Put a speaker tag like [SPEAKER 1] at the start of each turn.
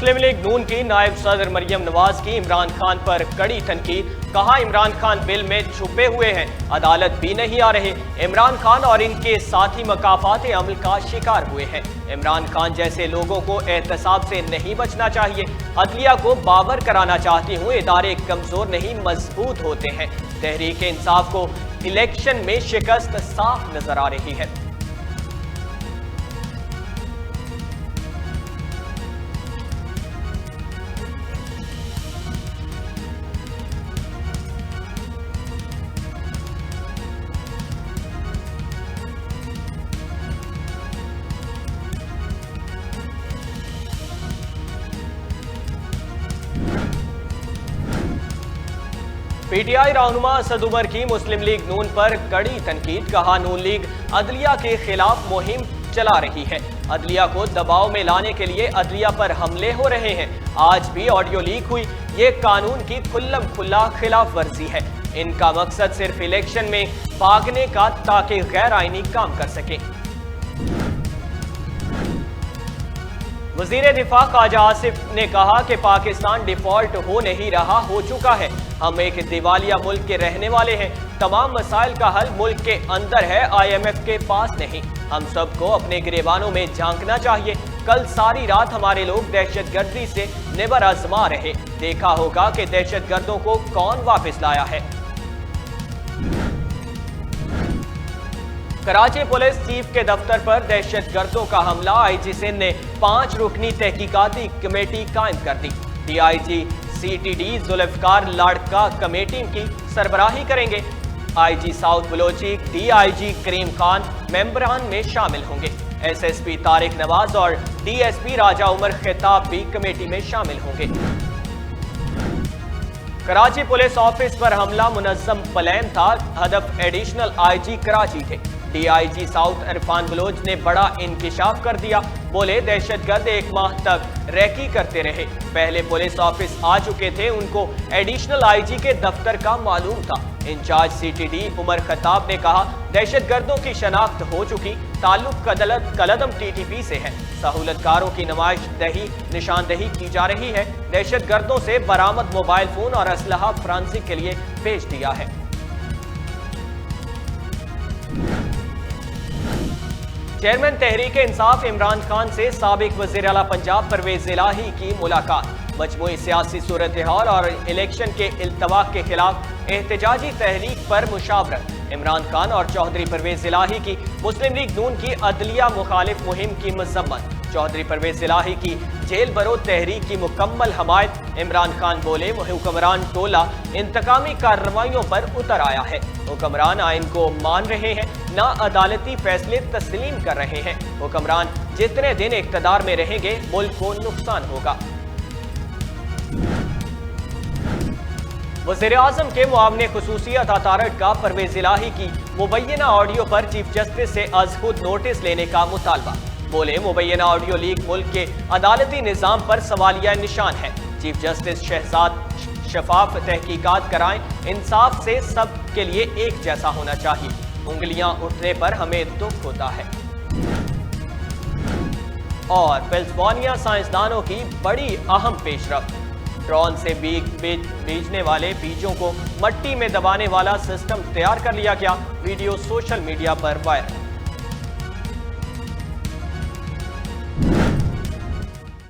[SPEAKER 1] मुस्लिम league नून की नायब सदर मरियम नवाज की इमरान खान पर कड़ी तनकीद। कहा इमरान खान बिल में छुपे हुए हैं, अदालत भी नहीं आ रहे। इमरान खान और इनके साथी मकाफात अमल का शिकार हुए हैं। इमरान खान जैसे लोगों को एहतसाब से नहीं बचना चाहिए। अदलिया को बावर कराना चाहती हूँ, इदारे कमजोर नहीं मजबूत होते हैं। तहरीक इंसाफ को इलेक्शन में शिकस्त साफ नजर आ रही है। पीटीआई रहनुमा असद उमर की मुस्लिम लीग नून पर कड़ी तनकीद। कहा नून लीग अदलिया के खिलाफ मुहिम चला रही है। अदलिया को दबाव में लाने के लिए अदलिया पर हमले हो रहे हैं। आज भी ऑडियो लीक हुई, ये कानून की खुल्लम खुल्ला खिलाफ वर्जी है। इनका मकसद सिर्फ इलेक्शन में भागने का ताकि गैर आईनी काम कर सके। वजीर दिफा ख्वाजा आसिफ ने कहा कि पाकिस्तान डिफॉल्ट हो नहीं रहा, हो चुका है। हम एक दिवालिया मुल्क के रहने वाले हैं। तमाम मसाइल का हल मुल्क के अंदर है, IMF के पास नहीं। हम सबको अपने गिरेबानों में झांकना चाहिए। कल सारी रात हमारे लोग दहशतगर्दी से निबर आजमा रहे। देखा होगा कि दहशतगर्दों को कौन वापस लाया है। कराची पुलिस चीफ के दफ्तर पर दहशतगर्दों का हमला। IG सिंध ने 5 रुकनी तहकीकाती कमेटी कायम कर दी। DIG CTD जुल्फकार लाड़का कमेटी की सरबराही करेंगे। IG साउथ बलोची DIG करीम खान मेंबरान में शामिल होंगे। SSP तारिक नवाज और DSP राजा उमर खिताब भी कमेटी में शामिल होंगे। कराची पुलिस ऑफिस पर हमला मुनज़्ज़म प्लान था, हदफ एडिशनल IG कराची थे। DIG साउथ इरफान बलोच ने बड़ा इंकिशाफ कर दिया। बोले दहशतगर्द 1 माह तक रैकी करते रहे, पहले पुलिस ऑफिस आ चुके थे, उनको एडिशनल IG के दफ्तर का मालूम था। इंचार्ज CTD उमर खताब ने कहा दहशतगर्दों की शनाख्त हो चुकी, ताल्लुक कलदम TTP से है। सहूलतकारों की निशानदही की जा रही है। दहशतगर्दों से बरामद मोबाइल फोन और असलहा फ्रांसिक के लिए भेज दिया है। चेयरमैन तहरीक इंसाफ इमरान खान से साबिक वज़ीर आला पंजाब परवेज इलाही की मुलाकात। मजमूई सियासी सूरत हाल और इलेक्शन के इल्तवाक के खिलाफ एहतजाजी तहरीक पर मुशावरत। इमरान खान और चौधरी परवेज इलाही की मुस्लिम लीग नून की अदलिया मुखालिफ मुहिम की मजम्मत। चौधरी परवेज इलाही की जेल बरो तहरीक की मुकम्मल हमायत। इमरान खान बोले हुक्मरान टोला इंतकामी कार्रवाइयों पर उतर आया है। हुक्मरान आइन को मान रहे हैं, ना अदालती फैसले तस्लीम कर रहे हैं। हुक्मरान जितने दिन इख्तदार में रहेंगे मुल्क को नुकसान होगा। वज़ीर आज़म के मुआवने खुसूसियत अतारट का परवेज इलाही की मुबैना ऑडियो पर चीफ जस्टिस से अज खुद नोटिस लेने का मुतालबा। बोले मुबैना ऑडियो लीक मुल्क के अदालती निज़ाम पर सवालिया निशान है। चीफ जस्टिस शहजाद शफाफ तहकीकात कराएं, इंसाफ से सब के लिए एक जैसा होना चाहिए। उंगलियां उठने पर हमें दुख होता है। और पेंसिल्वेनिया साइंसदानों की बड़ी अहम पेशरफ्त। ड्रोन से बीजने वाले बीजों को मट्टी में दबाने वाला सिस्टम तैयार कर लिया गया। वीडियो सोशल मीडिया पर वायरल।